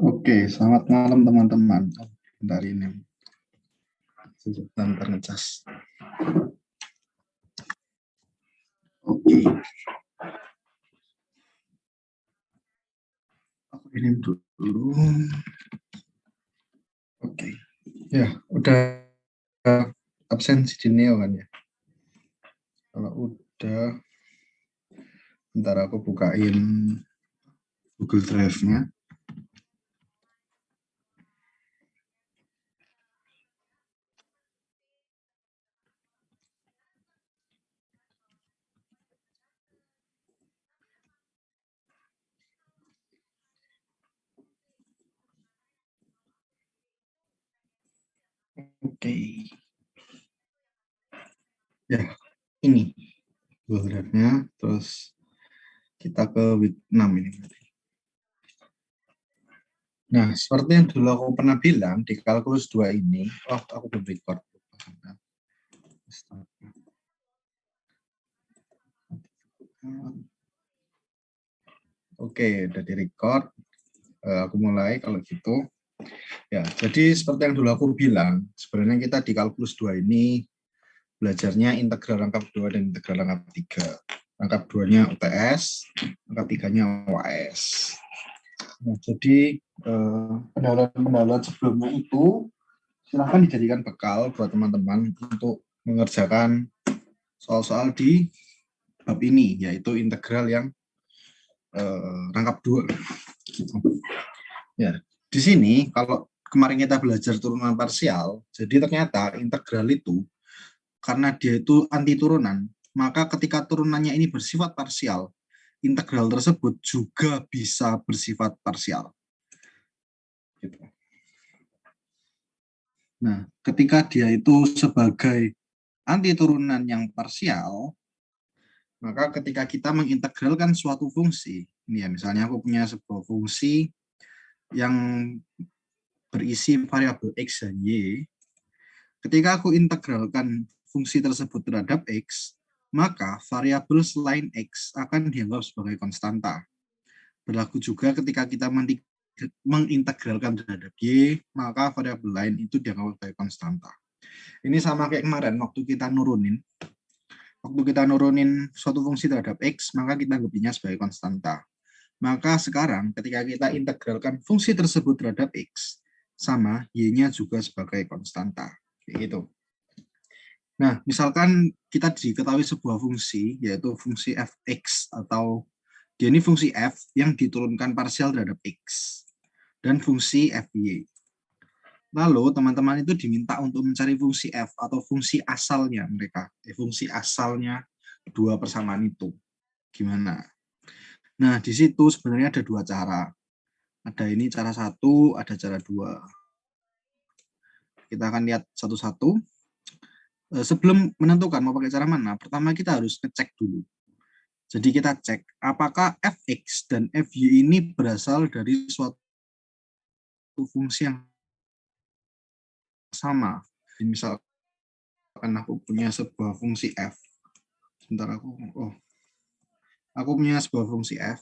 Oke, selamat malam teman-teman. Bentar ini, bentar ngecas. Oke, aku ini dulu. Oke, ya udah absen si Jineo kan ya. Kalau udah, bentar aku bukain Google Drive-nya. Oke, ya ini Google Drive-nya. Terus kita ke week 6 ini. Nah, seperti yang dulu aku pernah bilang di kalkulus 2 ini, aku belum record. Oke, udah di-record. Aku mulai kalau gitu. Ya, jadi seperti yang dulu aku bilang, sebenarnya kita di kalkulus 2 ini belajarnya integral rangkap 2 dan integral rangkap 3. Rangkap 2-nya UTS, rangkap 3-nya UAS. Nah, jadi pendahuluan sebelumnya itu silahkan dijadikan bekal buat teman-teman untuk mengerjakan soal-soal di bab ini, yaitu integral yang rangkap 2. Gitu. Ya, di sini kalau kemarin kita belajar turunan parsial, jadi ternyata integral itu karena dia itu anti turunan, maka ketika turunannya ini bersifat parsial, integral tersebut juga bisa bersifat parsial. Gitu. Nah, ketika dia itu sebagai anti turunan yang parsial, maka ketika kita mengintegralkan suatu fungsi, ini ya misalnya aku punya sebuah fungsi yang berisi variabel x dan y, ketika aku integralkan fungsi tersebut terhadap x, maka variabel selain x akan dianggap sebagai konstanta. Berlaku juga ketika kita mengintegralkan terhadap y, maka variabel lain itu dianggap sebagai konstanta. Ini sama kayak kemarin waktu kita nurunin. Waktu kita nurunin suatu fungsi terhadap x, maka kita anggapnya sebagai konstanta. Maka sekarang ketika kita integralkan fungsi tersebut terhadap x, sama y-nya juga sebagai konstanta. Kayak gitu. Nah, misalkan kita diketahui sebuah fungsi, yaitu fungsi fx, atau dia ini fungsi f yang diturunkan parsial terhadap x, dan fungsi fy. Lalu teman-teman itu diminta untuk mencari fungsi f atau fungsi asalnya mereka, fungsi asalnya dua persamaan itu. Gimana? Nah, di situ sebenarnya ada dua cara. Ada ini cara satu, ada cara dua. Kita akan lihat satu-satu. Sebelum menentukan mau pakai cara mana, pertama kita harus ngecek dulu. Jadi kita cek apakah fx dan fy ini berasal dari suatu fungsi yang sama. Misalkan aku punya sebuah fungsi f. Sebentar aku punya sebuah fungsi f.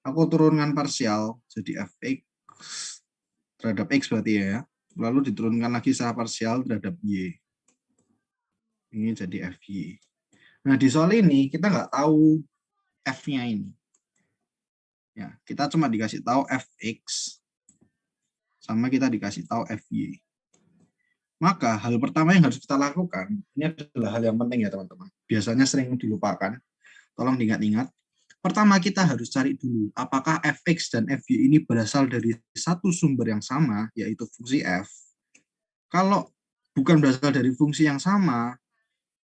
Aku turunkan parsial jadi fx terhadap x berarti ya. Lalu diturunkan lagi secara parsial terhadap y. Ini jadi fy. Nah, di soal ini kita nggak tahu f-nya ini. Ya, kita cuma dikasih tahu fx sama kita dikasih tahu fy. Maka hal pertama yang harus kita lakukan, ini adalah hal yang penting ya teman-teman. Biasanya sering dilupakan, tolong diingat-ingat. Pertama kita harus cari dulu, apakah fx dan fy ini berasal dari satu sumber yang sama, yaitu fungsi f. Kalau bukan berasal dari fungsi yang sama,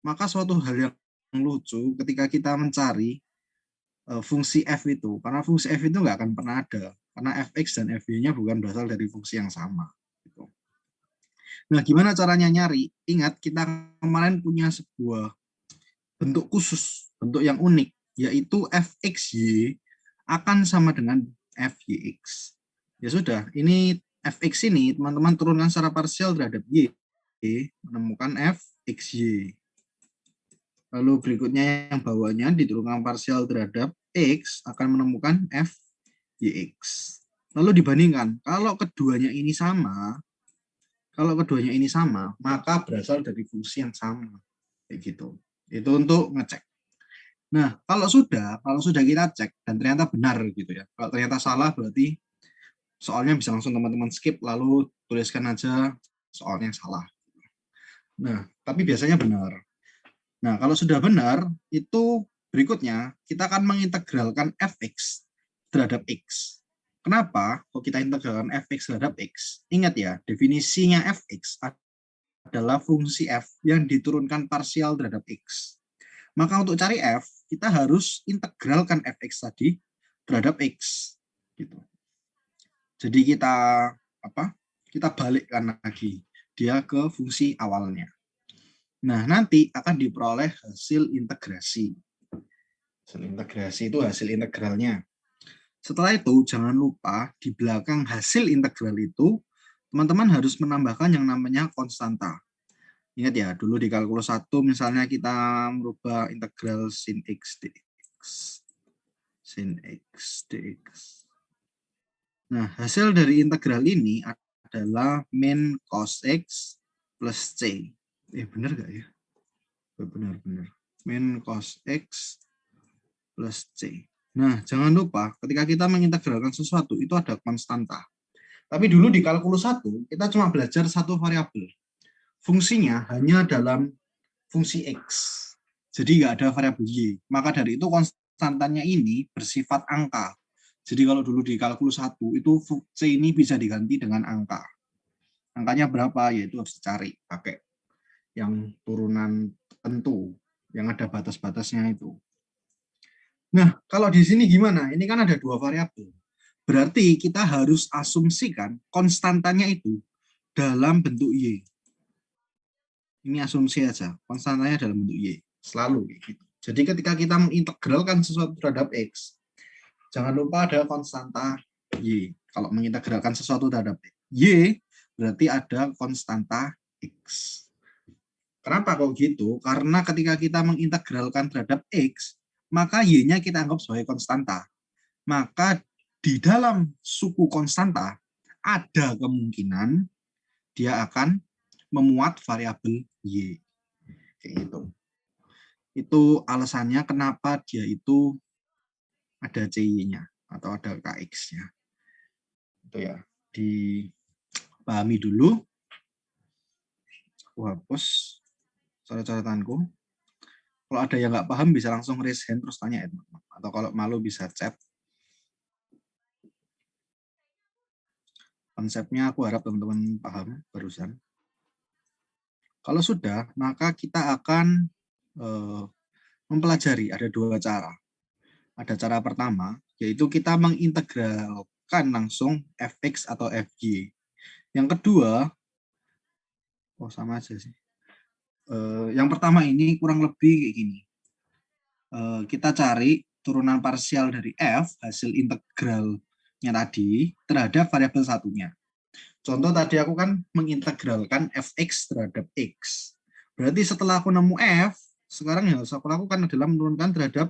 maka suatu hal yang lucu ketika kita mencari fungsi f itu, karena fungsi f itu nggak akan pernah ada, karena fx dan fy-nya bukan berasal dari fungsi yang sama. Gitu. Nah, gimana caranya nyari? Ingat, kita kemarin punya sebuah bentuk khusus, bentuk yang unik, yaitu fxy akan sama dengan fyx. Ya sudah, ini fx ini teman-teman turunkan secara parsial terhadap y, menemukan fxy. Lalu berikutnya yang bawahnya diturunkan parsial terhadap x akan menemukan fyx. Lalu dibandingkan, kalau keduanya ini sama, maka berasal dari fungsi yang sama. Kayak gitu. Itu untuk ngecek. Nah, kalau sudah kita cek dan ternyata benar gitu ya. Kalau ternyata salah berarti soalnya bisa langsung teman-teman skip lalu tuliskan aja soalnya yang salah. Nah, tapi biasanya benar. Nah, kalau sudah benar, itu berikutnya kita akan mengintegralkan fx terhadap x. Kenapa kok kita integralkan fx terhadap x? Ingat ya, definisinya fx adalah fungsi f yang diturunkan parsial terhadap x. Maka untuk cari f, kita harus integralkan fx tadi terhadap x. Gitu. Jadi kita apa? Kita balikkan lagi dia ke fungsi awalnya. Nah, nanti akan diperoleh hasil integrasi. Hasil integrasi itu hasil integralnya. Setelah itu, jangan lupa di belakang hasil integral itu, teman-teman harus menambahkan yang namanya konstanta. Ingat ya, dulu di kalkulus 1 misalnya kita merubah integral sin x dx. Sin x dx. Nah, hasil dari integral ini adalah min cos x plus c. Benar gak ya? Benar-benar. Min cos x plus c. Nah, jangan lupa ketika kita mengintegralkan sesuatu itu ada konstanta. Tapi dulu di kalkulus 1 kita cuma belajar satu variabel. Fungsinya hanya dalam fungsi x. Jadi nggak ada variabel y. Maka dari itu konstantanya ini bersifat angka. Jadi kalau dulu di kalkulus 1 itu c ini bisa diganti dengan angka. Angkanya berapa? Yaitu harus dicari pakai yang turunan tentu, yang ada batas-batasnya itu. Nah, kalau di sini gimana? Ini kan ada dua variabel. Berarti kita harus asumsikan konstantanya itu dalam bentuk Y. Ini asumsi aja, konstantanya dalam bentuk Y. Selalu gitu. Jadi ketika kita mengintegralkan sesuatu terhadap X, jangan lupa ada konstanta Y. Kalau mengintegralkan sesuatu terhadap Y, berarti ada konstanta X. Kenapa kok gitu? Karena ketika kita mengintegralkan terhadap X, maka Y-nya kita anggap sebagai konstanta. Maka di dalam suku konstanta ada kemungkinan dia akan memuat variabel Y. Kayak gitu. Itu alasannya kenapa dia itu ada CY-nya atau ada KX-nya. Itu ya, dipahami dulu. Aku hapus coret-coretanku. Kalau ada yang nggak paham bisa langsung raise hand terus tanya ya, teman-teman. Atau kalau malu bisa chat. Konsepnya aku harap teman-teman paham barusan. Kalau sudah, maka kita akan mempelajari ada dua cara. Ada cara pertama, yaitu kita mengintegralkan langsung fx atau fy. Yang kedua, sama aja sih. Yang pertama ini kurang lebih kayak gini. Kita cari turunan parsial dari f, hasil integralnya tadi, terhadap variabel satunya. Contoh tadi aku kan mengintegralkan fx terhadap x. Berarti setelah aku nemu f, sekarang yang harus aku lakukan adalah menurunkan terhadap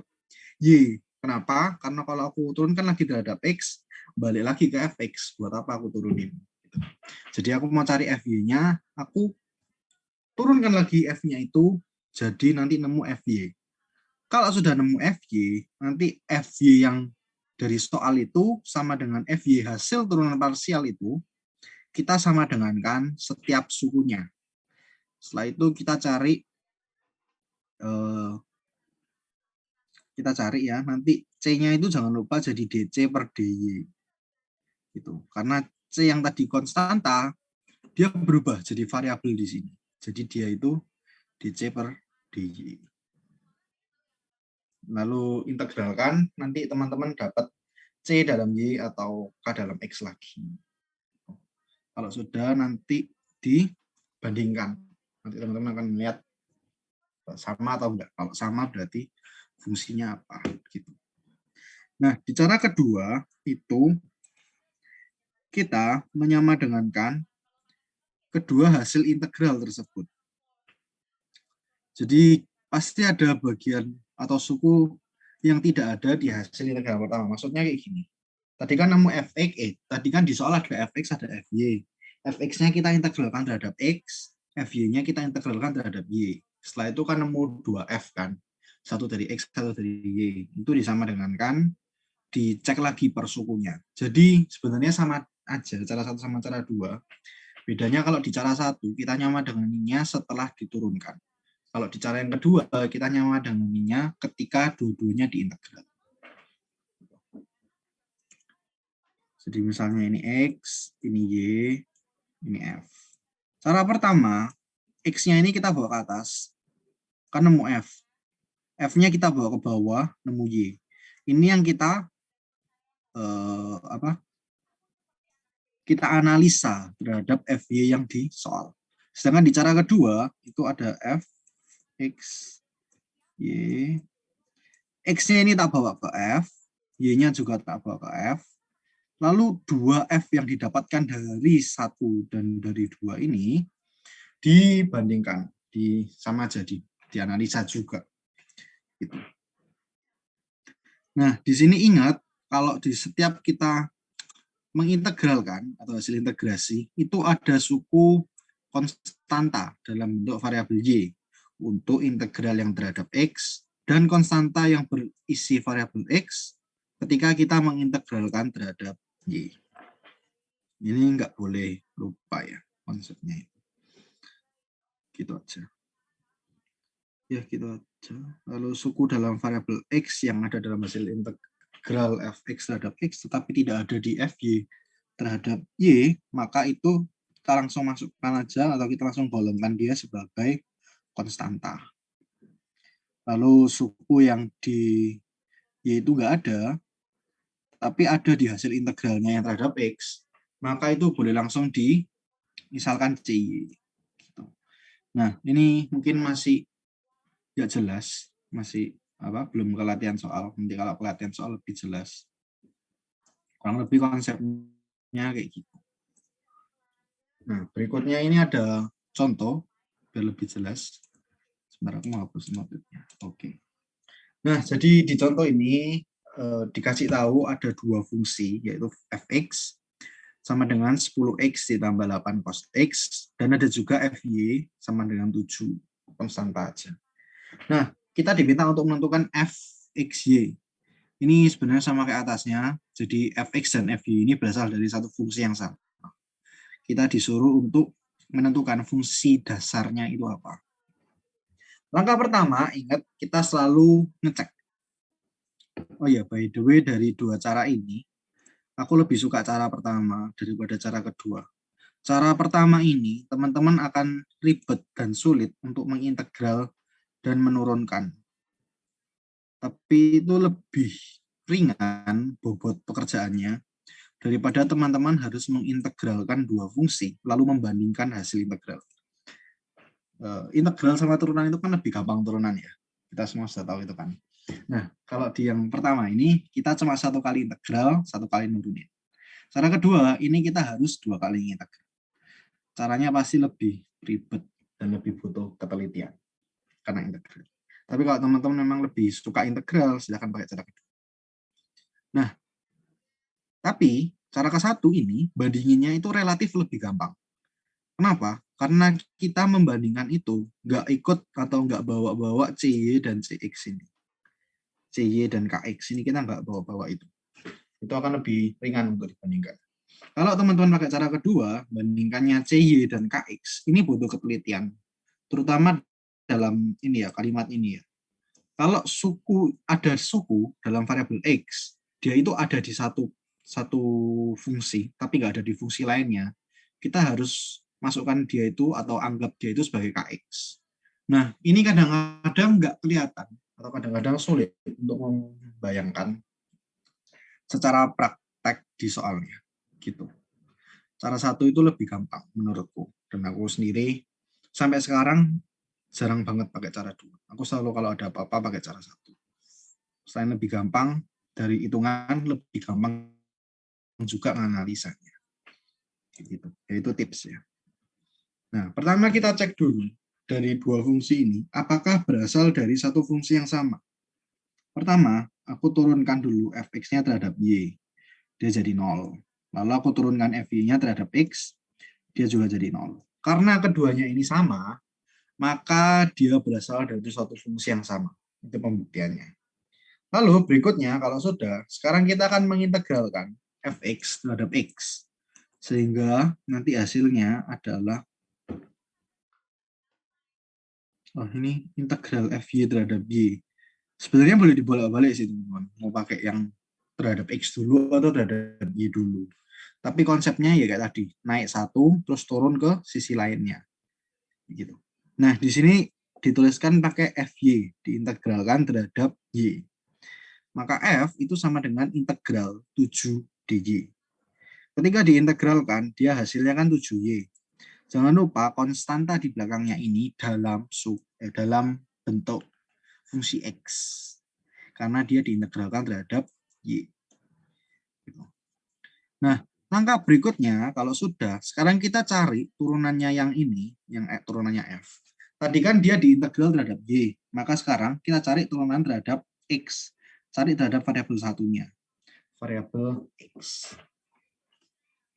y. Kenapa? Karena kalau aku turunkan lagi terhadap x, balik lagi ke fx. Buat apa aku turunin? Jadi aku mau cari fy-nya, aku turunkan lagi f-nya itu, jadi nanti nemu fy. Kalau sudah nemu fy, nanti fy yang dari soal itu sama dengan fy hasil turunan parsial itu, kita sama dengankan setiap sukunya. Setelah itu kita cari ya, nanti C-nya itu jangan lupa jadi DC per DY. Gitu. Karena C yang tadi konstanta, dia berubah jadi variabel di sini. Jadi dia itu DC per DY. Lalu integralkan, nanti teman-teman dapat C dalam Y atau K dalam X lagi. Kalau sudah nanti dibandingkan. Nanti teman-teman akan melihat sama atau enggak. Kalau sama berarti fungsinya apa gitu. Nah, di cara kedua itu kita menyamadengankan kedua hasil integral tersebut. Jadi pasti ada bagian atau suku yang tidak ada di hasil integral pertama. Maksudnya kayak gini. Tadi kan nemu fx, tadi kan di soal ada fx, ada fy. Fx-nya kita integralkan terhadap x, fy-nya kita integralkan terhadap y. Setelah itu kan nemu 2f kan. Satu dari x, satu dari y. Itu disama dengan kan, dicek lagi per sukunya. Jadi sebenarnya sama aja, cara satu sama cara dua. Bedanya kalau di cara satu, kita nyama dengannya setelah diturunkan. Kalau di cara yang kedua, kita nyama dengannya ketika dua-duanya diintegral. Jadi misalnya ini X, ini Y, ini F. Cara pertama, X-nya ini kita bawa ke atas, kan nemu F. F-nya kita bawa ke bawah, nemu Y. Ini yang kita kita analisa terhadap FY yang di soal. Sedangkan di cara kedua, itu ada F, X, Y. X-nya ini tak bawa ke F, Y-nya juga tak bawa ke F. Lalu 2F yang didapatkan dari 1 dan dari 2 ini dibandingkan, sama jadi dianalisa juga. Gitu. Nah, di sini ingat, kalau di setiap kita mengintegralkan atau hasil integrasi, itu ada suku konstanta dalam bentuk variabel Y untuk integral yang terhadap X dan konstanta yang berisi variabel X ketika kita mengintegralkan terhadap Y. Ini nggak boleh lupa ya konsepnya itu. Gitu aja. Ya gitu aja. Lalu suku dalam variabel X yang ada dalam hasil integral fx terhadap X tetapi tidak ada di fy terhadap Y, maka itu kita langsung masukkan aja atau kita langsung golongkan dia sebagai konstanta. Lalu suku yang di Y itu nggak ada, tapi ada di hasil integralnya yang terhadap X, maka itu boleh langsung misalkan CY. Gitu. Nah, ini mungkin masih nggak jelas, masih belum kelatihan soal. Nanti kalau pelatihan soal lebih jelas. Kurang lebih konsepnya kayak gitu. Nah, berikutnya ini ada contoh, biar lebih jelas. Sebentar aku mau hapus notenya. Oke. Nah, jadi di contoh ini dikasih tahu ada dua fungsi, yaitu fx sama dengan 10x ditambah 8 cos x, dan ada juga fy sama dengan 7, konstanta aja. Nah, kita diminta untuk menentukan fxy. Ini sebenarnya sama kayak atasnya, jadi fx dan fy ini berasal dari satu fungsi yang sama. Kita disuruh untuk menentukan fungsi dasarnya itu apa. Langkah pertama, ingat kita selalu ngecek. Oh ya, by the way, dari dua cara ini, aku lebih suka cara pertama daripada cara kedua. Cara pertama ini, teman-teman akan ribet dan sulit untuk mengintegral dan menurunkan. Tapi itu lebih ringan bobot pekerjaannya daripada teman-teman harus mengintegralkan dua fungsi, lalu membandingkan hasil integral. Integral sama turunan itu kan lebih gampang turunan ya. Kita semua sudah tahu itu kan. Nah, kalau di yang pertama ini, kita cuma satu kali integral, satu kali nurunin. Cara kedua, ini kita harus dua kali integral. Caranya pasti lebih ribet dan lebih butuh ketelitian karena integral. Tapi kalau teman-teman memang lebih suka integral, silakan pakai cara kedua. Nah, tapi cara ke satu ini, bandinginnya itu relatif lebih gampang. Kenapa? Karena kita membandingkan itu, nggak ikut atau nggak bawa-bawa CY dan CX ini. CY dan KX ini kita nggak bawa-bawa itu. Itu akan lebih ringan untuk dibandingkan. Kalau teman-teman pakai cara kedua, bandingkannya CY dan KX, ini butuh ketelitian. Terutama dalam ini ya, kalimat ini ya. Kalau ada suku dalam variabel X, dia itu ada di satu fungsi, tapi nggak ada di fungsi lainnya. Kita harus masukkan dia itu atau anggap dia itu sebagai KX. Nah, ini kadang-kadang nggak kelihatan atau kadang-kadang sulit untuk membayangkan secara praktek di soalnya. Gitu. Cara satu itu lebih gampang menurutku. Dan aku sendiri sampai sekarang jarang banget pakai cara dua. Aku selalu kalau ada apa-apa pakai cara satu. Selain lebih gampang, dari hitungan lebih gampang juga menganalisanya. Gitu. Itu tips ya. Nah, pertama kita cek dulu dari dua fungsi ini, apakah berasal dari satu fungsi yang sama. Pertama, aku turunkan dulu fx-nya terhadap y. dia jadi 0. Lalu aku turunkan FY-nya terhadap X, dia juga jadi 0. Karena keduanya ini sama, maka dia berasal dari suatu fungsi yang sama. Itu pembuktiannya. Lalu berikutnya, kalau sudah, sekarang kita akan mengintegralkan fx terhadap x. Sehingga nanti hasilnya adalah, oh ini integral fy terhadap y. Sebenarnya boleh dibolak-balik sih teman-teman. Mau pakai yang terhadap x dulu atau terhadap y dulu. Tapi konsepnya ya kayak tadi, naik satu, terus turun ke sisi lainnya. Gitu. Nah, di sini dituliskan pakai fy, diintegralkan terhadap y. Maka f itu sama dengan integral 7 dy. Ketika diintegralkan, dia hasilnya kan 7y. Jangan lupa konstanta di belakangnya ini dalam bentuk fungsi x. Karena dia diintegralkan terhadap y. Nah, langkah berikutnya, kalau sudah, sekarang kita cari turunannya yang ini, yang turunannya f. Tadi kan dia diintegral terhadap y, maka sekarang kita cari turunan terhadap x. Cari terhadap variabel satunya. Variabel x.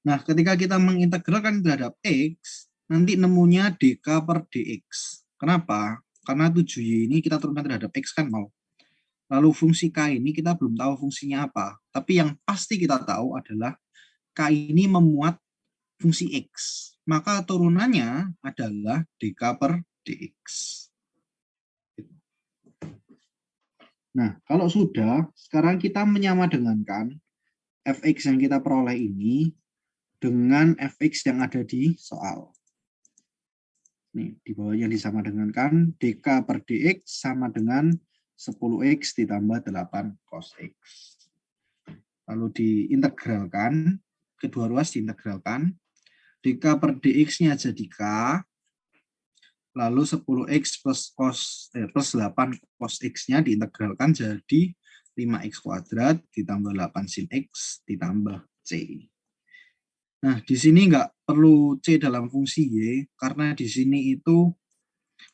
Nah, ketika kita mengintegralkan terhadap x, nanti nemunya dk per dx. Kenapa? Karena 7y ini kita turunkan terhadap x kan 0. Lalu fungsi k ini kita belum tahu fungsinya apa. Tapi yang pasti kita tahu adalah k ini memuat fungsi x. Maka turunannya adalah dk per dx. Nah, kalau sudah, sekarang kita menyamadengankan fx yang kita peroleh ini dengan fx yang ada di soal. Nih, di bawah yang disamadengankan dk per dx sama dengan 10x ditambah 8 cos x. Lalu diintegralkan, kedua ruas diintegralkan, dk per dx-nya jadi k, lalu 10x plus 8 cos x-nya diintegralkan jadi 5x kuadrat ditambah 8 sin x ditambah c. Nah, di sini nggak perlu C dalam fungsi Y, karena di sini itu,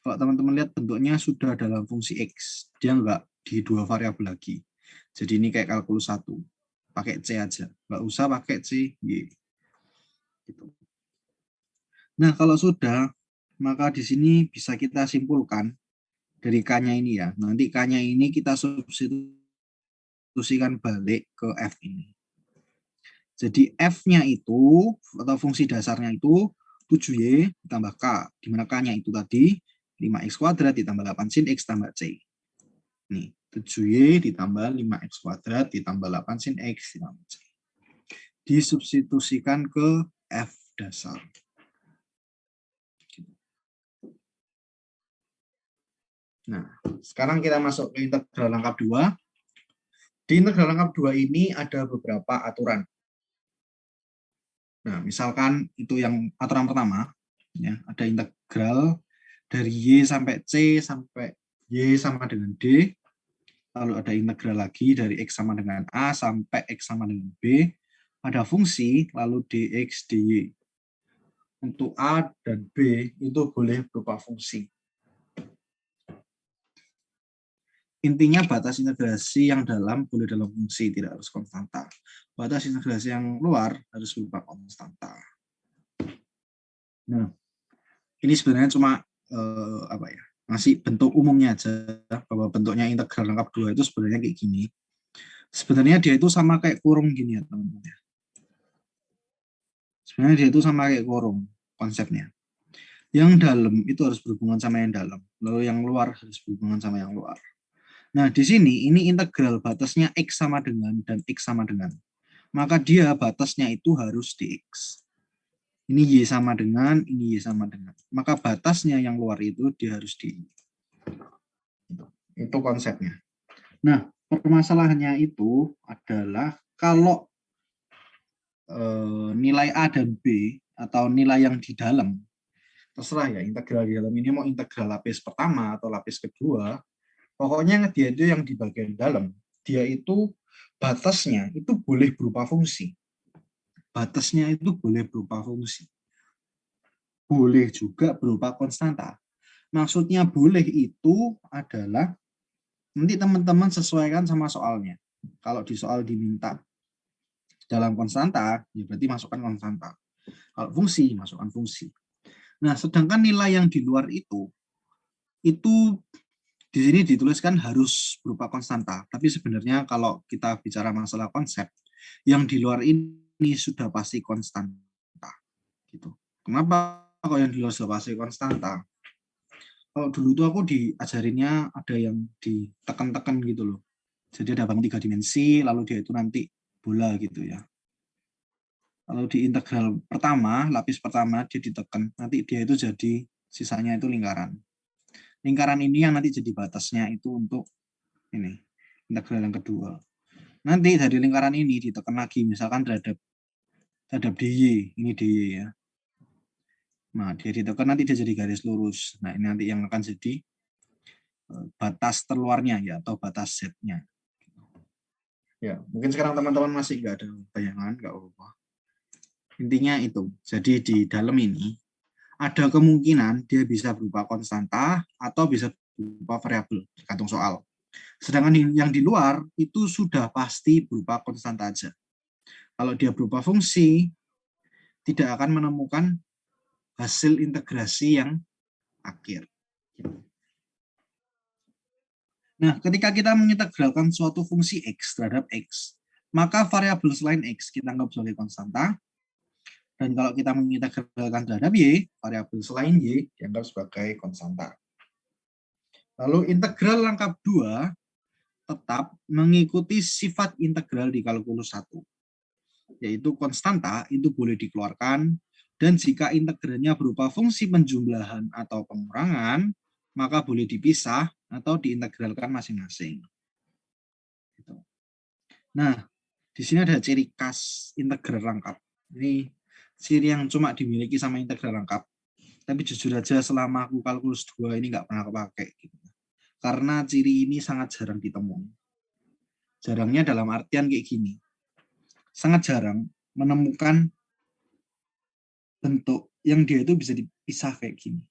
kalau teman-teman lihat bentuknya sudah dalam fungsi X. Dia nggak di dua variabel lagi. Jadi ini kayak kalkulus 1. Pakai C aja. Nggak usah pakai C, Y. Gitu. Nah, kalau sudah, maka di sini bisa kita simpulkan dari K-nya ini ya. Nanti K-nya ini kita substitusikan balik ke F ini. Jadi F-nya itu, atau fungsi dasarnya itu 7Y ditambah K, di mana K-nya itu tadi 5X kuadrat ditambah 8 sin X tambah C. Nih, 7Y ditambah 5X kuadrat ditambah 8 sin X ditambah C. Disubstitusikan ke F dasar. Nah, sekarang kita masuk ke integral lengkap 2. Di integral lengkap 2 ini ada beberapa aturan. Nah, misalkan itu yang aturan pertama, ya, ada integral dari Y sampai C sampai Y sama dengan D, lalu ada integral lagi dari X sama dengan A sampai X sama dengan B, ada fungsi, lalu dx dy. Untuk A dan B itu boleh berupa fungsi. Intinya batas integrasi yang dalam boleh dalam fungsi, tidak harus konstanta. Batas integrasi yang luar harus berupa konstanta. Nah, ini sebenarnya cuma masih bentuk umumnya aja, bahwa bentuknya integral lengkap 2 itu sebenarnya kayak gini. Sebenarnya dia itu sama kayak kurung gini ya teman-teman. Sebenarnya dia itu sama kayak kurung konsepnya. Yang dalam itu harus berhubungan sama yang dalam, lalu yang luar harus berhubungan sama yang luar. Nah, di sini ini integral batasnya X sama dengan dan X sama dengan. Maka dia batasnya itu harus dx. Ini Y sama dengan, ini Y sama dengan. Maka batasnya yang luar itu dia harus di. Itu konsepnya. Nah, permasalahannya itu adalah kalau nilai A dan B atau nilai yang di dalam, terserah ya, integral di dalam ini mau integral lapis pertama atau lapis kedua, pokoknya dia itu yang di bagian dalam, dia itu batasnya itu boleh berupa fungsi. Batasnya itu boleh berupa fungsi. Boleh juga berupa konstanta. Maksudnya boleh itu adalah nanti teman-teman sesuaikan sama soalnya. Kalau di soal diminta dalam konstanta, ya berarti masukkan konstanta. Kalau fungsi, masukkan fungsi. Nah, sedangkan nilai yang di luar itu di sini dituliskan harus berupa konstanta. Tapi sebenarnya kalau kita bicara masalah konsep, yang di luar ini sudah pasti konstanta. Gitu. Kenapa kalau yang di luar sudah pasti konstanta? Kalau dulu tuh aku diajarinnya ada yang ditekan-tekan gitu loh. Jadi ada bang 3 dimensi, lalu dia itu nanti bola gitu ya. Kalau di integral pertama, lapis pertama dia ditekan, nanti dia itu jadi sisanya itu lingkaran. Lingkaran ini yang nanti jadi batasnya itu untuk ini integral yang kedua. Nanti dari lingkaran ini ditekan lagi, misalkan terhadap dy, ini dy ya. Nah, dia ditekan nanti dia jadi garis lurus. Nah, ini nanti yang akan jadi batas terluarnya ya, atau batas z-nya. Ya, mungkin sekarang teman-teman masih nggak ada bayangan, nggak apa-apa. Intinya itu. Jadi di dalam ini ada kemungkinan dia bisa berupa konstanta atau bisa berupa variabel, tergantung soal. Sedangkan yang di luar itu sudah pasti berupa konstanta aja. Kalau dia berupa fungsi, tidak akan menemukan hasil integrasi yang akhir. Nah, ketika kita mengintegralkan suatu fungsi x terhadap x, maka variabel selain x kita anggap sebagai konstanta. Dan kalau kita mengintegralkan terhadap y, variabel selain y dianggap sebagai konstanta. Lalu integral rangkap 2 tetap mengikuti sifat integral di kalkulus 1, yaitu konstanta itu boleh dikeluarkan, dan jika integralnya berupa fungsi penjumlahan atau pengurangan, maka boleh dipisah atau diintegralkan masing-masing. Nah, di sini ada ciri khas integral rangkap. Ini ciri yang cuma dimiliki sama integral rangkap. Tapi jujur aja selama aku kalkulus 2 ini nggak pernah kepake. Gitu. Karena ciri ini sangat jarang ditemui. Jarangnya dalam artian kayak gini. Sangat jarang menemukan bentuk yang dia itu bisa dipisah kayak gini.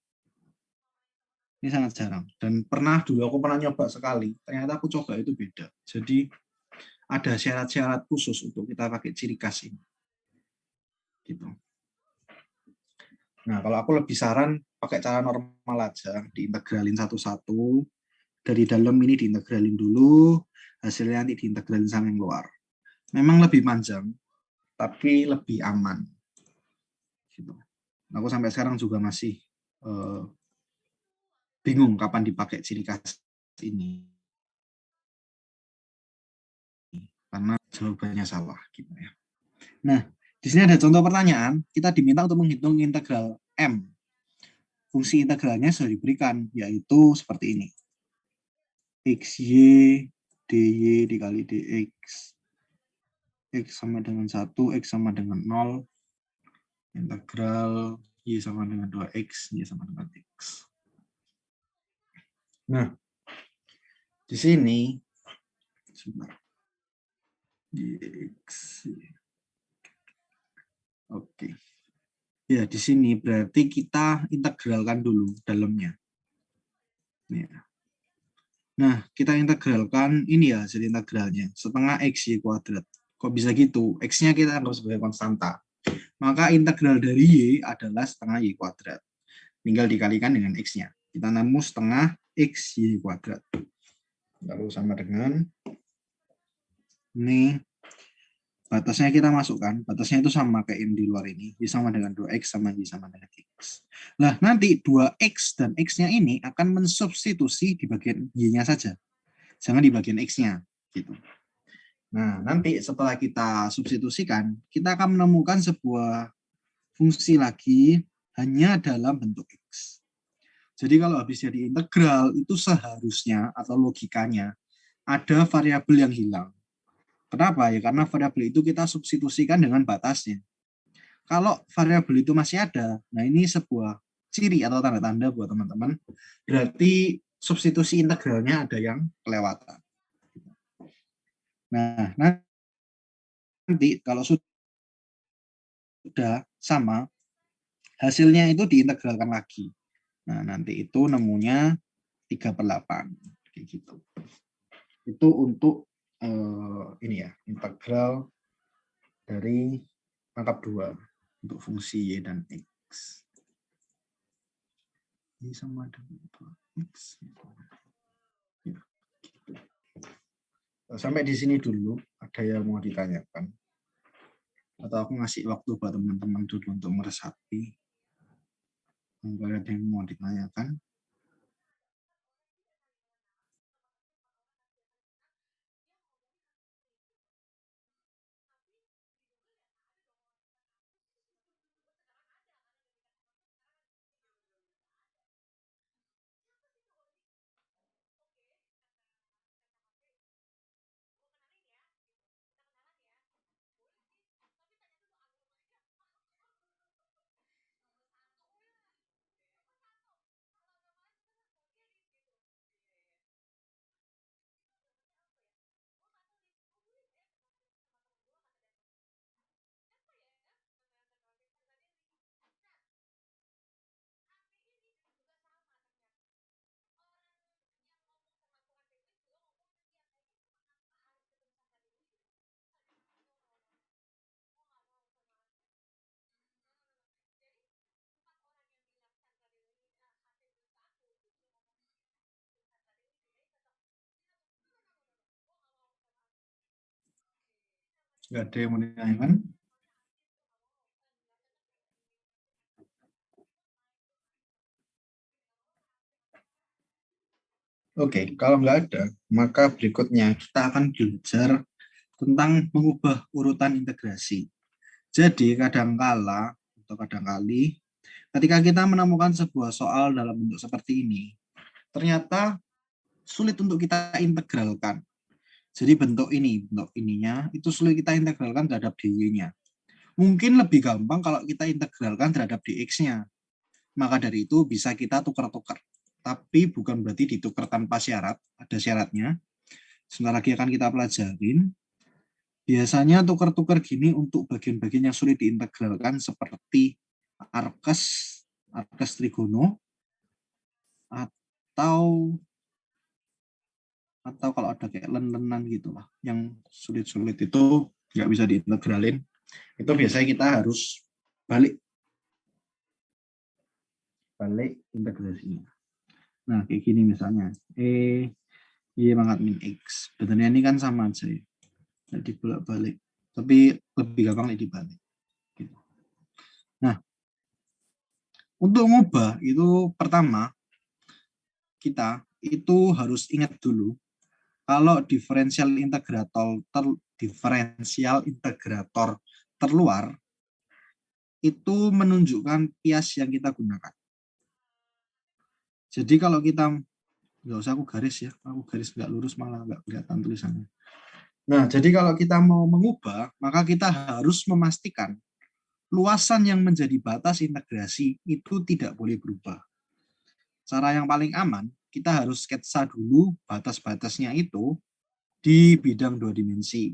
Ini sangat jarang. Dan dulu aku pernah nyoba sekali. Ternyata aku coba itu beda. Jadi ada syarat-syarat khusus untuk kita pakai ciri khas ini. Gitu. Nah, kalau aku lebih saran pakai cara normal aja, diintegralin satu-satu. Dari dalam ini diintegralin dulu, hasilnya nanti diintegralin sama yang luar. Memang lebih panjang, tapi lebih aman. Gitu. Aku sampai sekarang juga masih bingung kapan dipakai ciri khas ini. Karena jawabannya salah. Gitu ya. Nah, di sini ada contoh pertanyaan, kita diminta untuk menghitung integral M. Fungsi integralnya sudah diberikan, yaitu seperti ini. XY dy dikali dx. X sama dengan 1, X sama dengan 0. Integral Y sama dengan 2X, Y sama dengan X. Nah, di sini, sebentar. Dx. Oke. Ya, di sini berarti kita integralkan dulu dalamnya. Ya. Nah, kita integralkan ini ya, jadi integralnya. Setengah X Y kuadrat. Kok bisa gitu? X-nya kita anggap sebagai konstanta. Maka integral dari Y adalah setengah Y kuadrat. Tinggal dikalikan dengan X-nya. Kita nemu setengah X Y kuadrat. Lalu sama dengan ini batasnya kita masukkan, batasnya itu sama kayak yang di luar ini, Y sama dengan 2X sama Y sama dengan X. Nah, nanti 2X dan X-nya ini akan mensubstitusi di bagian Y-nya saja. Jangan di bagian X-nya. Gitu. Nah, nanti setelah kita substitusikan, kita akan menemukan sebuah fungsi lagi hanya dalam bentuk X. Jadi kalau habis jadi integral, itu seharusnya atau logikanya ada variabel yang hilang. Kenapa? Ya karena variabel itu kita substitusikan dengan batasnya. Kalau variabel itu masih ada, nah ini sebuah ciri atau tanda-tanda buat teman-teman. Berarti substitusi integralnya ada yang kelewatan. Nah, nanti kalau sudah sama, hasilnya itu diintegralkan lagi. Nah, nanti itu nemunya 3/8. Kayak gitu. Itu untuk ini ya, integral dari pangkat 2 untuk fungsi Y dan X. Y sama dengan 2X. Ya, gitu. Sampai di sini dulu, ada yang mau ditanyakan? Atau aku ngasih waktu buat teman-teman dulu untuk meresapi. Kalau ada yang mau ditanyakan. Nggak ada yang mau ditanyakan? Oke, kalau nggak ada, maka berikutnya kita akan belajar tentang mengubah urutan integrasi. Jadi kadangkala atau kadangkali ketika kita menemukan sebuah soal dalam bentuk seperti ini, ternyata sulit untuk kita integralkan. Jadi bentuk ininya itu sulit kita integralkan terhadap dy-nya. Mungkin lebih gampang kalau kita integralkan terhadap dx-nya. Maka dari itu bisa kita tukar-tukar. Tapi bukan berarti ditukar tanpa syarat, ada syaratnya. Sebentar lagi akan kita pelajarin. Biasanya tukar-tukar gini untuk bagian-bagian yang sulit diintegralkan seperti arkes trigono, atau kalau ada kayak len-lenan gitu lah, yang sulit-sulit itu nggak bisa diintegralin, itu biasanya kita harus balik integrasinya. Nah, kayak gini misalnya, Y pangkat min X. Sebenarnya ini kan sama aja ya. Nggak dibolak-balik. Tapi lebih gampang dibalik. Gitu. Nah, untuk ngubah itu pertama, kita itu harus ingat dulu kalau diferensial integrator terluar itu menunjukkan bias yang kita gunakan. Jadi kalau kita, nggak usah aku garis ya, aku garis nggak lurus malah nggak kelihatan tulisannya. Nah, jadi kalau kita mau mengubah, maka kita harus memastikan luasan yang menjadi batas integrasi itu tidak boleh berubah. Cara yang paling aman, kita harus sketsa dulu batas-batasnya itu di bidang 2 dimensi.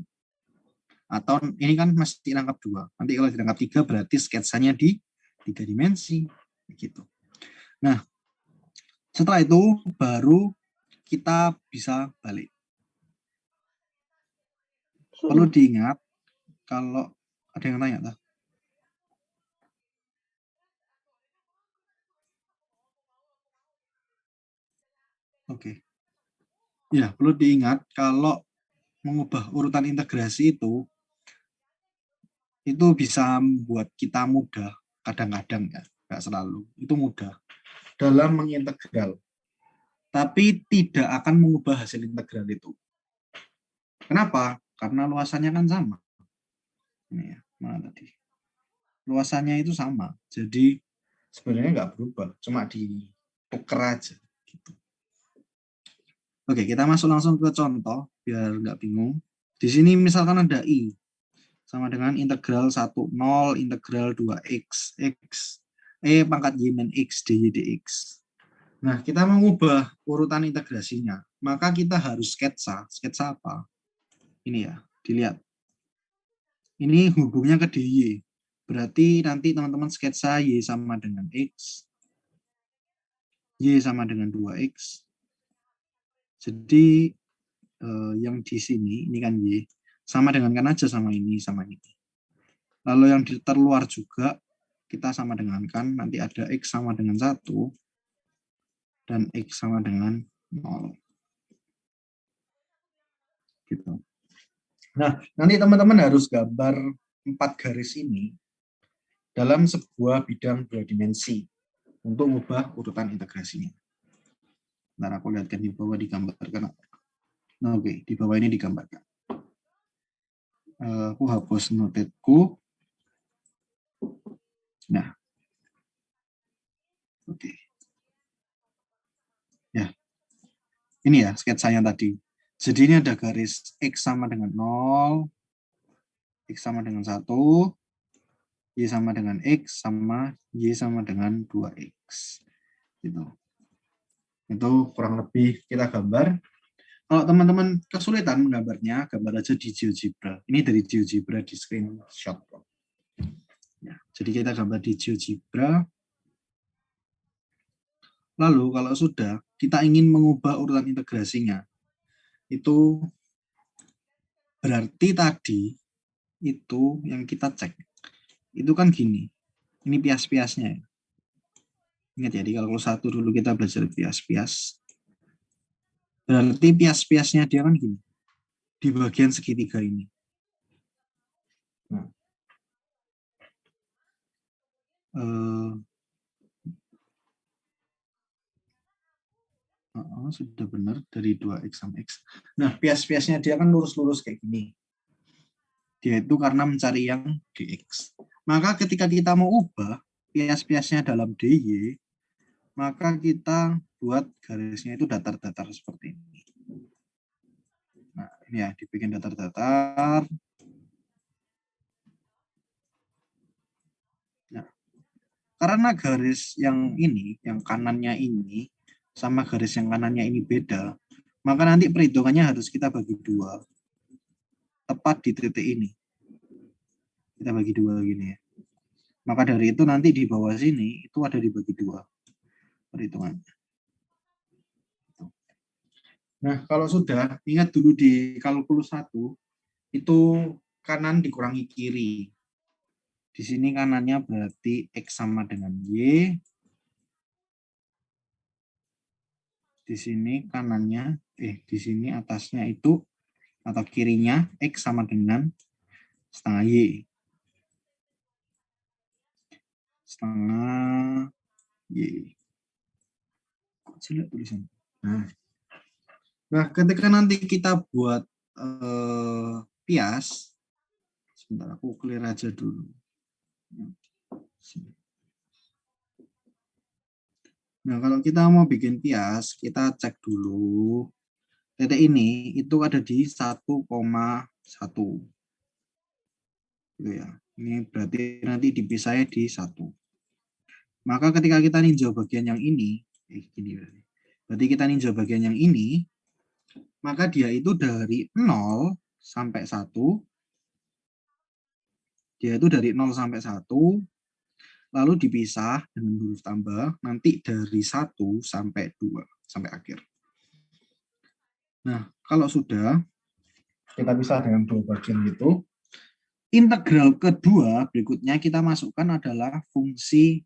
Atau ini kan masih rangkap 2. Nanti kalau di rangkap 3 berarti sketsanya di 3 dimensi. Gitu. Nah, setelah itu baru kita bisa balik. Perlu diingat kalau ada yang tanya lah. Oke. Ya, perlu diingat kalau mengubah urutan integrasi itu bisa membuat kita mudah, kadang-kadang ya, nggak selalu, itu mudah dalam mengintegral, tapi tidak akan mengubah hasil integral itu. Kenapa? Karena luasannya kan sama. Ini ya, mana tadi? Luasannya itu sama, jadi sebenarnya nggak berubah, cuma ditukar aja. Gitu. Oke, kita masuk langsung ke contoh, biar nggak bingung. Di sini misalkan ada I, sama dengan integral 1, 0, integral 2x, x, pangkat y min x, dy dx. Nah, kita mengubah urutan integrasinya, maka kita harus sketsa. Sketsa apa? Ini ya, dilihat. Ini hubungnya ke dy. Berarti nanti teman-teman sketsa y sama dengan x, y sama dengan 2x. Jadi yang di sini, ini kan y, sama dengan kan aja sama ini, sama ini. Lalu yang di terluar juga kita sama dengankan, nanti ada X sama dengan 1 dan X sama dengan 0. Gitu. Nah, nanti teman-teman harus gambar 4 garis ini dalam sebuah bidang 2 dimensi untuk mengubah urutan integrasinya. Ntar aku lihatkan di bawah digambarkan. Nah, oke, di bawah ini digambarkan. Aku hapus notetku. Nah, oke. Ya, ini ya sketsanya tadi. Jadi ini ada garis X sama dengan 0, X sama dengan 1, Y sama dengan X, sama Y sama dengan 2X. Gitu. Itu kurang lebih kita gambar. Kalau teman-teman kesulitan menggambarnya, gambar aja di GeoGebra. Ini dari GeoGebra di screenshot. Ya, jadi kita gambar di GeoGebra. Lalu kalau sudah, kita ingin mengubah urutan integrasinya. Itu berarti tadi itu yang kita cek. Itu kan gini. Ini pias-piasnya. Ingat ya, di kalkulus 1 dulu kita belajar pias-pias. Berarti pias-piasnya dia kan gini. Di bagian segitiga ini. Nah. Sudah benar dari 2X sama X. Nah, pias-piasnya dia kan lurus-lurus kayak gini. Dia itu karena mencari yang dx. Maka ketika kita mau ubah pias-piasnya dalam dy, maka kita buat garisnya itu datar-datar seperti ini. Nah, ini ya, dibikin datar-datar. Nah, karena garis yang ini, yang kanannya ini, sama garis yang kanannya ini beda, maka nanti perhitungannya harus kita bagi 2. Tepat di titik ini. Kita bagi 2 gini ya. Maka dari itu nanti di bawah sini itu ada dibagi 2 perhitungannya. Nah, kalau sudah, ingat dulu di kalkulus 1 itu kanan dikurangi kiri. Di sini kanannya berarti X sama dengan Y. Di sini kanannya, di sini atasnya itu atau kirinya X sama dengan setengah Y. Setengah Y. Kok jelek tulisan? Nah, ketika nanti kita buat pias, sebentar aku clear aja dulu. Nah, kalau kita mau bikin pias, kita cek dulu. Titik ini itu ada di 1,1. Gitu ya. Ini berarti nanti dipisahnya di 1. Maka ketika kita ninjau bagian yang ini, gini berarti kita ninjau bagian yang ini, maka dia itu dari 0 sampai 1, dia itu dari 0 sampai 1, lalu dipisah dengan huruf tambah, nanti dari 1 sampai 2, sampai akhir. Nah, kalau sudah, kita pisah dengan 2 bagian gitu, integral kedua berikutnya kita masukkan adalah fungsi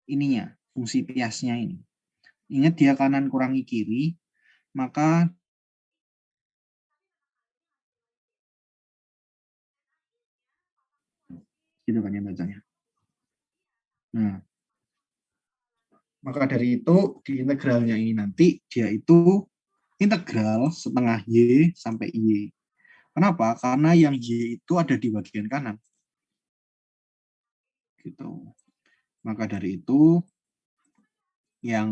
ininya, fungsi piasnya ini. Ingat dia kanan kurangi kiri, maka gitu kan ya bacanya. Nah, maka dari itu di integralnya ini nanti dia itu integral setengah Y sampai Y. Kenapa? Karena yang Y itu ada di bagian kanan. Gitu. Maka dari itu yang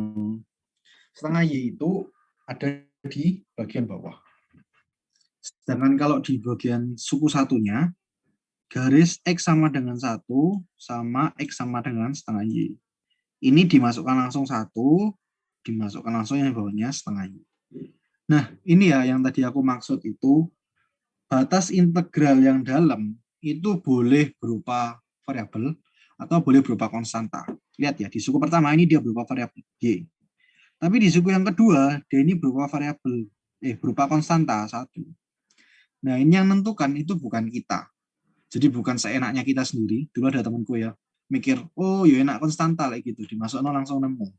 setengah Y itu ada di bagian bawah. Sedangkan kalau di bagian suku satunya, garis X sama dengan 1 sama X sama dengan setengah Y. Ini dimasukkan langsung 1, dimasukkan langsung yang bawahnya setengah Y. Nah, ini ya yang tadi aku maksud itu, batas integral yang dalam itu boleh berupa variabel atau boleh berupa konstanta. Lihat ya, di suku pertama ini dia berupa variabel Y. Tapi di suku yang kedua, dia ini berupa variabel, berupa konstanta 1. Nah, ini yang menentukan itu bukan kita. Jadi bukan seenaknya kita sendiri. Dulu ada temanku ya, mikir, oh ya enak konstanta kayak gitu, dimasukno langsung nemu.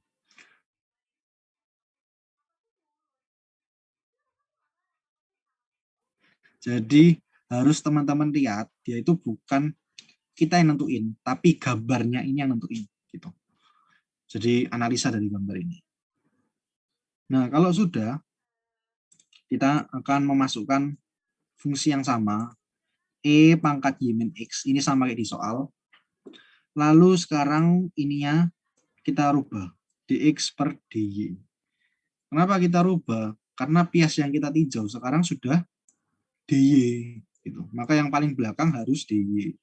Jadi harus teman-teman lihat, dia itu bukan kita yang nentuin, tapi gambarnya ini yang nentuin. Gitu. Jadi analisa dari gambar ini. Nah, kalau sudah, kita akan memasukkan fungsi yang sama, E pangkat Y min X, ini sama kayak di soal. Lalu sekarang ininya kita rubah, dx per dy. Kenapa kita rubah? Karena pias yang kita tinjau sekarang sudah dy. Gitu. Maka yang paling belakang harus dy.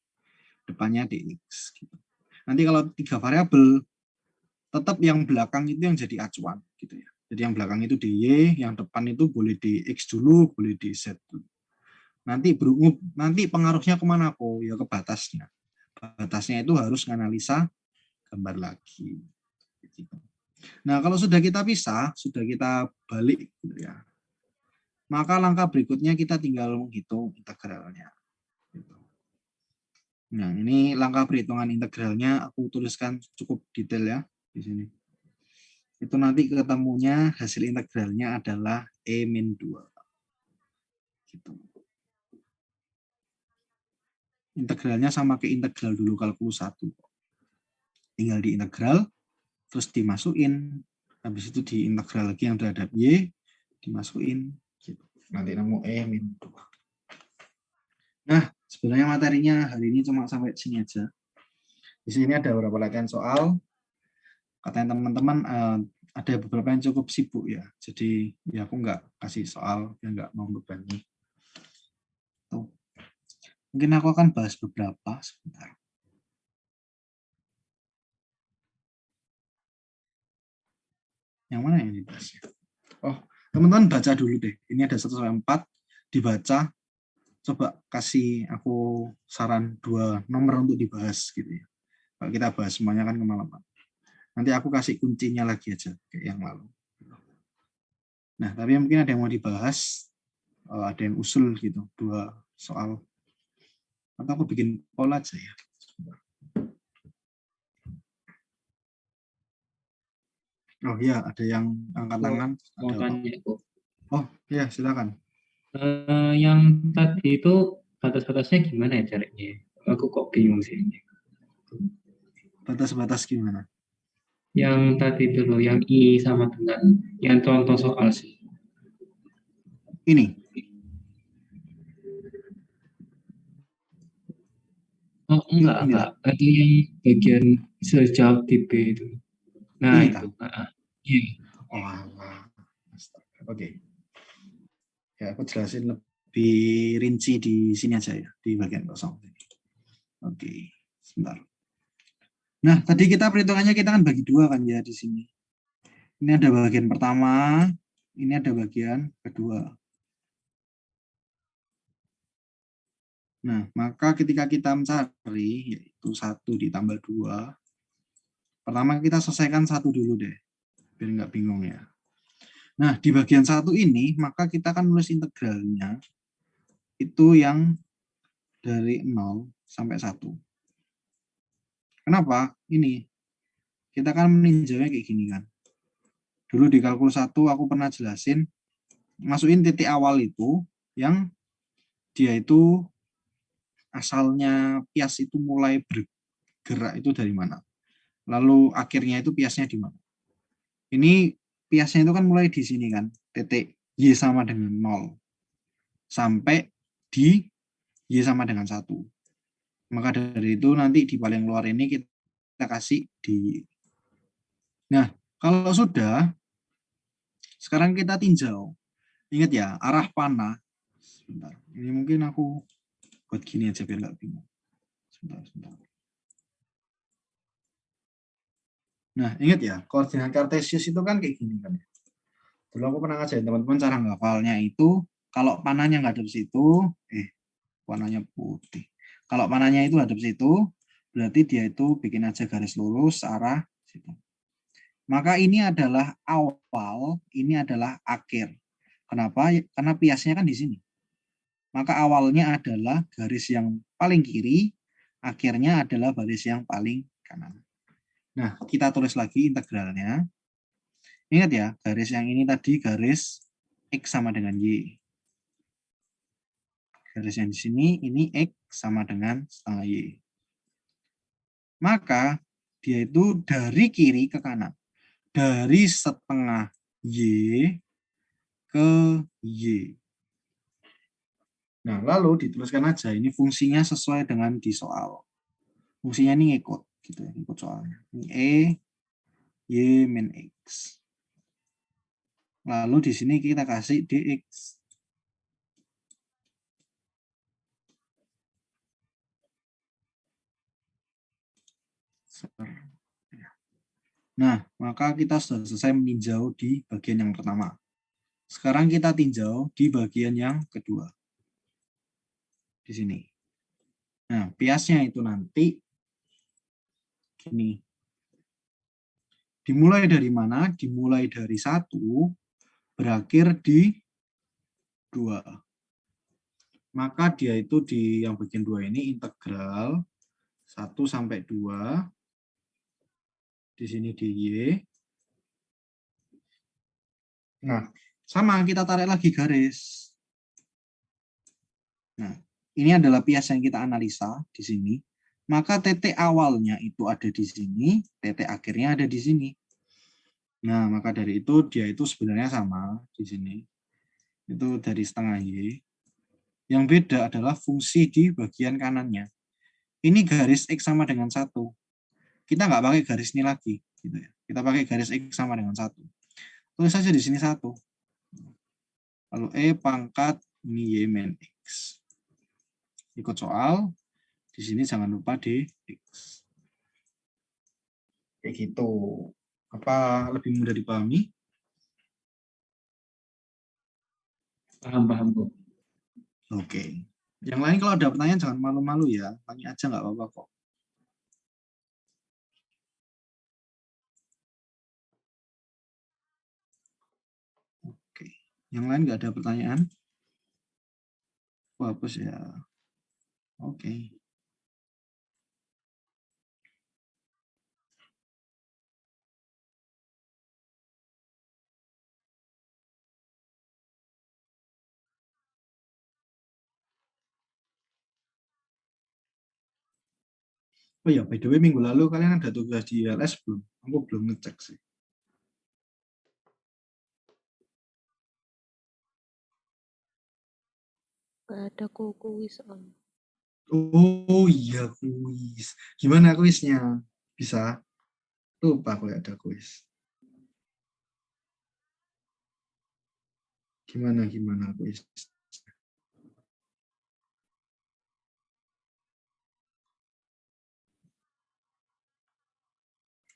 Depannya dx. Gitu. Nanti kalau 3 variabel, tetap yang belakang itu yang jadi acuan. Gitu ya. Jadi yang belakang itu dy, yang depan itu boleh dx dulu, boleh dz dulu. Nanti pengaruhnya kemana kok? Ya ke batasnya. Batasnya itu harus menganalisa gambar lagi. Gitu. Nah, kalau sudah kita pisah, sudah kita balik gitu ya. Maka langkah berikutnya kita tinggal menghitung integralnya. Gitu. Nah, ini langkah perhitungan integralnya aku tuliskan cukup detail ya di sini. Itu nanti ketemunya hasil integralnya adalah E-2. Gitu. Integralnya sama ke integral dulu kalkulus 1. Tinggal diintegral, terus dimasukin. Habis itu diintegral lagi yang terhadap Y, dimasukin. Gitu. Nanti nemu E-2. Nah, sebenarnya materinya hari ini cuma sampai sini aja. Di sini ada beberapa latihan soal. Katanya teman-teman ada beberapa yang cukup sibuk ya. Jadi ya aku nggak kasih soal, ya nggak mau berbanding. Mungkin aku akan bahas beberapa sebentar. Yang mana yang dibahas? Oh, teman-teman baca dulu deh. Ini ada 1-4 dibaca. Coba kasih aku saran 2 nomor untuk dibahas gitu ya. Kalau kita bahas semuanya kan kemalaman. Nanti aku kasih kuncinya lagi aja kayak yang lalu. Nah, tapi mungkin ada yang mau dibahas, ada yang usul gitu, 2 soal. Atau aku bikin poll aja ya. Oh iya, ada yang angkat tangan. Mau Ada tanya kok. Oh iya, silakan. Yang tadi itu batas-batasnya gimana ya caranya? Aku kok bingung sih. Batas-batas gimana? Yang tadi dulu, yang I sama dengan yang contoh soal sih. Ini. Oh enggak, Ini enggak. lah. Itu yang bagian sejauh di B itu. Nah Ini itu. tak. Iya. Oh, Allah. Oke. Ya, aku jelasin lebih rinci di sini aja ya, di bagian kosong. Oke, sebentar. Nah, tadi kita perhitungannya kita kan bagi 2 kan ya di sini. Ini ada bagian pertama, ini ada bagian kedua. Nah, maka ketika kita mencari, yaitu 1 ditambah 2, pertama kita selesaikan 1 dulu deh, biar nggak bingung ya. Nah, di bagian 1 ini, maka kita akan nulis integralnya, itu yang dari 0 sampai 1. Kenapa? Ini, kita kan meninjaunya kayak gini kan. Dulu di kalkulus 1 aku pernah jelasin, masukin titik awal itu, yang dia itu asalnya pias itu mulai bergerak itu dari mana. Lalu akhirnya itu piasnya di mana. Ini piasnya itu kan mulai di sini kan, titik Y sama dengan 0. Sampai di Y sama dengan 1. Maka dari itu nanti di paling luar ini kita kasih di. Nah, kalau sudah, sekarang kita tinjau. Ingat ya, arah panah. Sebentar, ini mungkin aku buat gini aja biar nggak bingung. Sebentar. Nah, ingat ya, koordinat kartesius itu kan kayak gini kan. Dulu aku pernah ngajarin teman-teman cara ngafalnya itu, kalau panahnya nggak ada di situ, warnanya putih. Kalau panahnya itu hadap situ, berarti dia itu bikin aja garis lurus arah situ. Maka ini adalah awal, ini adalah akhir. Kenapa? Karena piasnya kan di sini. maka awalnya adalah garis yang paling kiri, akhirnya adalah garis yang paling kanan. Nah, kita tulis lagi integralnya. Ingat ya, garis yang ini tadi garis X sama dengan Y. Garis yang di sini, ini X sama dengan setengah Y. Maka, dia itu dari kiri ke kanan. Dari setengah Y ke Y. Nah, lalu dituliskan aja, ini fungsinya sesuai dengan di soal. Fungsinya ini ngikut, gitu ya, ngikut soalnya. Ini E, Y min X. Lalu di sini kita kasih DX. Nah, maka kita sudah selesai meninjau di bagian yang pertama. Sekarang kita tinjau di bagian yang kedua. Di sini. Nah, biasnya itu nanti gini. Dimulai dari mana? Dimulai dari 1, berakhir di 2. Maka dia itu di yang bagian 2 ini integral 1 sampai 2. Di sini di Y. Nah, sama kita tarik lagi garis. Nah, ini adalah bias yang kita analisa di sini. Maka titik awalnya itu ada di sini, titik akhirnya ada di sini. Nah, maka dari itu dia itu sebenarnya sama di sini. Itu dari setengah Y. Yang beda adalah fungsi di bagian kanannya. Ini garis X sama dengan 1. Kita nggak pakai garis ini lagi. Gitu ya. Kita pakai garis X sama dengan 1. Tulis saja di sini 1. Lalu E pangkat ini Y min X. Ikut soal. Di sini jangan lupa di X. Kayak gitu. Apa lebih mudah dipahami? Paham, Bu. Oke. Yang lain kalau ada pertanyaan jangan malu-malu ya. Tanya aja nggak apa-apa kok. Oke. Yang lain nggak ada pertanyaan? Hapus ya. Oke. Oh ya, by the way, minggu lalu kalian ada tugas di ILS belum? Aku belum ngecek sih. Gak ada kuis om. Oh iya, kuis. Gimana kuisnya? Bisa? Lupa aku ada kuis. Gimana kuis?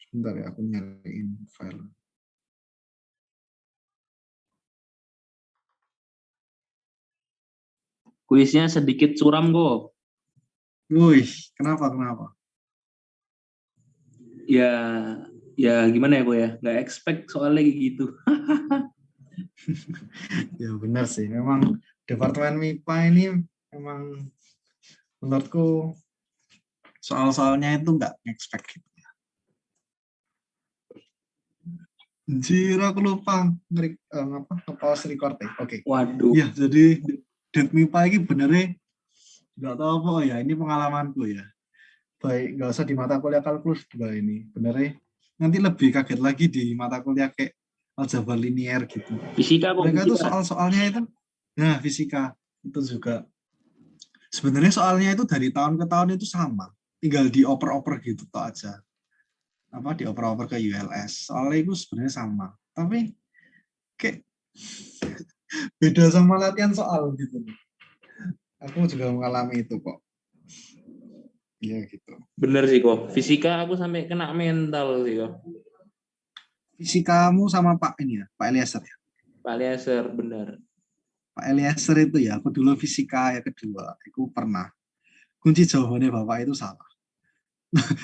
Sebentar ya, aku nyariin file. Kuisnya sedikit suram kok. Wih, kenapa? Ya gimana ya kok ya? Nggak expect soalnya gitu. Ya benar sih, memang Departemen MIPA ini memang menurutku soal-soalnya itu nggak expect gitu. Anjir, aku lupa nge-pause record ya. Oke. Waduh. Ya, jadi Det MIPA ini benernya nggak tahu apa ya, ini pengalamanku ya. Baik, nggak usah di mata kuliah kalkulus 2 ini. Benernya nanti lebih kaget lagi di mata kuliah kayak aljabar linier gitu. Fisika kok. Mereka tuh soal-soalnya itu, nah fisika itu juga. Sebenarnya soalnya itu dari tahun ke tahun itu sama. Tinggal dioper-oper gitu toh aja. Apa dioper-oper ke ULS. Soalnya itu sebenarnya sama. Tapi kayak beda sama latihan soal gitu. Aku juga mengalami itu kok. Iya gitu. Bener sih kok. Fisika aku sampai kena mental sih kok. Fisikamu sama Pak ini ya, Pak Eliezer ya? Pak Eliezer, bener. Pak Eliezer itu ya, aku dulu fisika yang kedua. Aku pernah. Kunci jawabannya Bapak itu salah.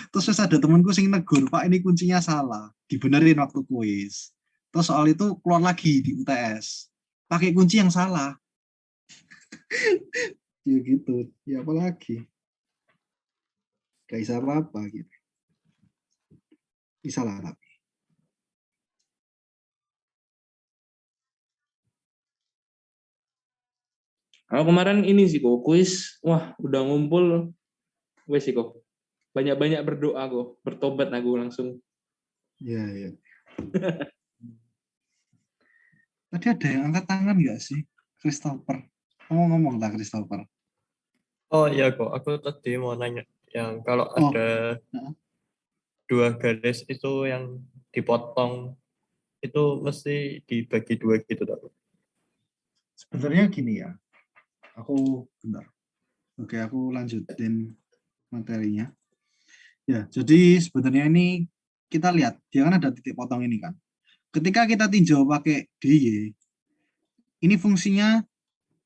Terus ada temanku sing negur, Pak ini kuncinya salah. Dibenerin waktu kuis. Terus soal itu keluar lagi di UTS. Pakai kunci yang salah. Ya gitu. Ya apalagi. Gak bisa apa-apa gitu. Bisa lah tapi. Aku kemarin ini sih kok kuis, wah udah ngumpul, wes sih kok. Banyak-banyak berdoa kok, bertobat aku langsung. Ya, ya. Tadi ada yang angkat tangan nggak sih? Christopher. Kamu ngomong lah Christopher. Oh iya kok, aku tadi mau nanya yang kalau Oh, ada nah. 2 garis itu yang dipotong itu mesti dibagi 2 gitu tak? Sebenarnya gini ya. Aku bentar. Oke, aku lanjutin materinya. Ya, jadi sebenarnya ini kita lihat, dia kan ada titik potong ini kan. Ketika kita tinjau pakai DY, ini fungsinya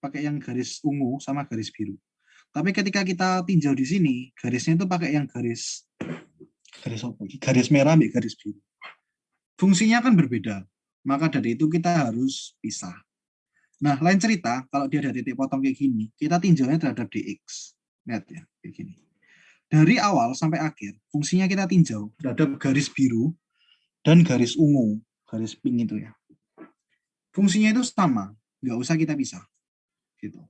pakai yang garis ungu sama garis biru. Tapi ketika kita tinjau di sini, garisnya itu pakai yang garis apa? Garis merah ambil garis biru. Fungsinya kan berbeda. Maka dari itu kita harus pisah. Nah, lain cerita, kalau dia ada titik potong kayak gini, kita tinjaunya terhadap DX. Lihat ya, kayak gini. Dari awal sampai akhir, fungsinya kita tinjau terhadap garis biru dan garis ungu, garis pink itu ya. Fungsinya itu sama, nggak usah kita pisah. Gitu.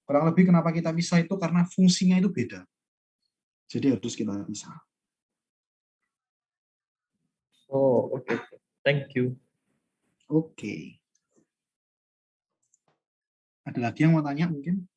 Kurang lebih kenapa kita pisah itu karena fungsinya itu beda. Jadi harus kita pisah. Oh, oke. Thank you. Oke. Ada lagi yang mau tanya mungkin?